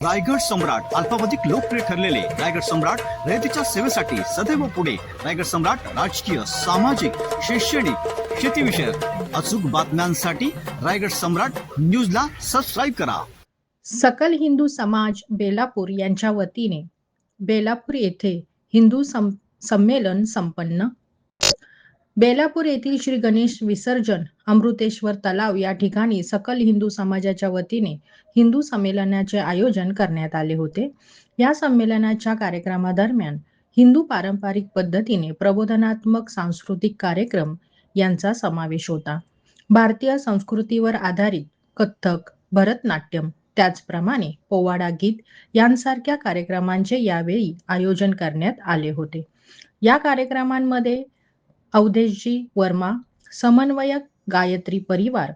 रायगड सम्राट अल्पावधीत लोकप्रिय ठरलेले रायगड सम्राट रयतेच्या सेवेसाठी सदैव पुढे. रायगड सम्राट राजकीय, सामाजिक, शैक्षणिक, शेतीविषयक अचूक बातम्यांसाठी रायगड सम्राट न्यूजला सबस्क्राईब करा. सकल हिंदू समाज बेलापूर यांच्या वतीने बेलापूर येथे हिंदू संमेलन संपन्न. बेलापूर येथील श्री गणेश विसर्जन अमृतेश्वर तलाव या ठिकाणी सकल हिंदू समाजाच्या वतीने हिंदू संमेलनाचे आयोजन करण्यात आले होते. या संमेलनाच्या कार्यक्रमादरम्यान हिंदू पारंपरिक पद्धतीने प्रबोधनात्मक सांस्कृतिक कार्यक्रम यांचा समावेश होता. भारतीय संस्कृतीवर आधारित कथ्थक, भरतनाट्यम, त्याचप्रमाणे पोवाडा गीत यांसारख्या कार्यक्रमांचे यावेळी आयोजन करण्यात आले होते. या कार्यक्रमांमध्ये अवधेशजी वर्मा, समन्वयक गायत्री परिवार,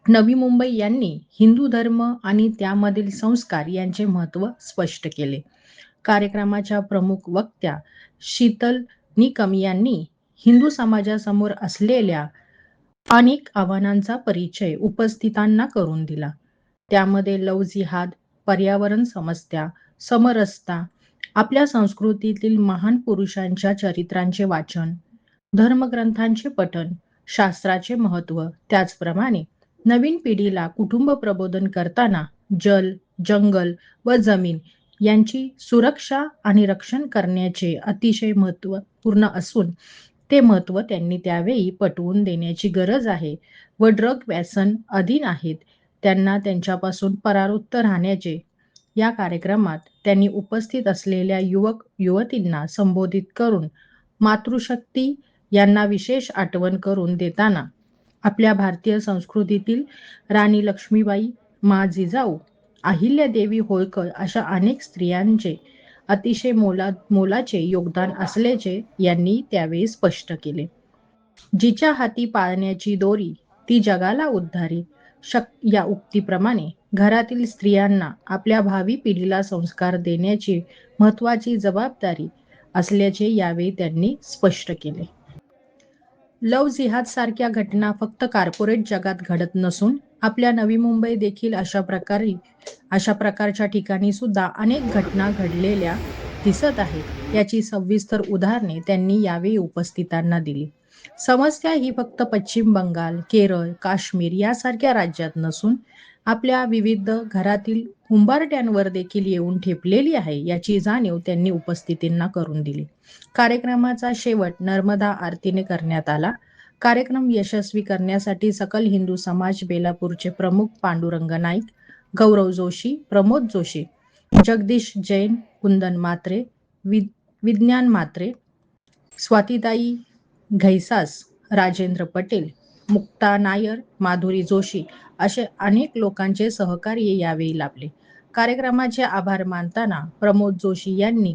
नवी मुंबई यांनी हिंदू धर्म आणि त्यामधील संस्कार यांचे महत्त्व स्पष्ट केले. कार्यक्रमाच्या प्रमुख वक्त्या शीतल निकम यांनी हिंदू समाजासमोर असलेल्या अनेक आव्हानांचा परिचय उपस्थितांना करून दिला. त्यामध्ये लव जिहाद, पर्यावरण समस्या, समरसता, आपल्या संस्कृतीतील महान पुरुषांच्या चरित्रांचे वाचन, धर्मग्रंथांचे पठण, शास्त्राचे महत्त्व, त्याचप्रमाणे नवीन पिढीला कुटुंब प्रबोधन करताना जल, जंगल व जमीन यांची सुरक्षा आणि रक्षण करण्याचे अतिशय महत्त्वपूर्ण असून ते महत्त्व त्यांनी त्यावेळी पटवून देण्याची गरज आहे व ड्रग व्यसन अधीन आहेत त्यांना त्यांच्यापासून परावृत्त राहण्याचे. या कार्यक्रमात त्यांनी उपस्थित असलेल्या युवक युवतींना संबोधित करून मातृशक्ती यांना विशेष आठवण करून देताना आपल्या भारतीय संस्कृतीतील राणी लक्ष्मीबाई, मा जिजाऊ, अहिल्यादेवी होळकर अशा अनेक स्त्रियांचे अतिशय मोलाचे योगदान असल्याचे यांनी त्यावेळी स्पष्ट केले. जिच्या हाती पाळण्याची दोरी ती जगाला उद्धारी या उक्तीप्रमाणे घरातील स्त्रियांना आपल्या भावी पिढीला संस्कार देण्याची महत्त्वाची जबाबदारी असल्याचे यावेळी त्यांनी स्पष्ट केले. लव जिहाद सारख्या घटना फक्त कॉर्पोरेट जगात घडत नसून आपल्या नवी मुंबई देखील अशा प्रकारच्या ठिकाणी सुद्धा अनेक घटना घडलेल्या दिसत आहेत. याची सविस्तर उदाहरणे त्यांनी यावेळी उपस्थितांना दिली. समस्या ही फक्त पश्चिम बंगाल, केरळ, काश्मीर यासारख्या राज्यात नसून आपल्या विविध घरातील उंबरठ्यांवर देखील येऊन ठेपलेली आहे याची जाणीव त्यांनी उपस्थितांना करून दिली. कार्यक्रमाचा शेवट नर्मदा आरतीने करण्यात आला. कार्यक्रम यशस्वी करण्यासाठी सकल हिंदू समाज बेलापूरचे प्रमुख पांडुरंग नाईक, गौरव जोशी, प्रमोद जोशी, जगदीश जैन, कुंदन म्हात्रे, विज्ञान म्हात्रे, स्वातीताई घैसास, राजेंद्र पटेल, मुक्ता नायर, माधुरी जोशी असे अनेक लोकांचे सहकार्य यावेळी लाभले. कार्यक्रमाचे आभार मानताना प्रमोद जोशी यांनी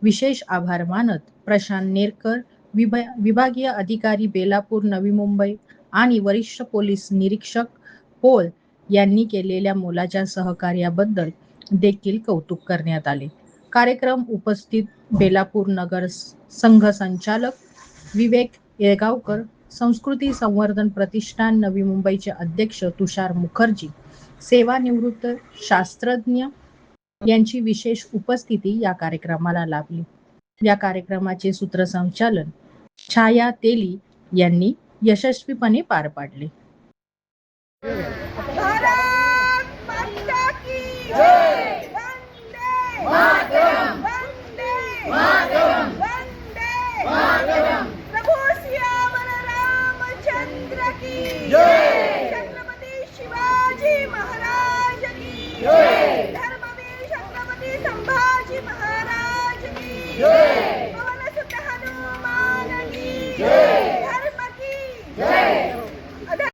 विशेष आभार मानत प्रशांत नेरकर, विभागीय अधिकारी बेलापूर नवी मुंबई आणि वरिष्ठ पोलीस निरीक्षक पोल यांनी केलेल्या मोलाच्या सहकार्याबद्दल देखील कौतुक करण्यात आले. कार्यक्रम उपस्थित बेलापूर नगर संघ संचालक विवेक येळगावकर, संस्कृती संवर्धन प्रतिष्ठान नवी मुंबईचे अध्यक्ष तुषार मुखर्जी, सेवानिवृत्त शास्त्रज्ञ यांची विशेष उपस्थिती या कार्यक्रमाला लाभली. या कार्यक्रमाचे सूत्रसंचालन छाया तेली यांनी यशस्वीपणे पार पाडले. छत्रपती शिवाजी महाराज की जय. धर्मवीर छत्रपती संभाजी महाराज की जय.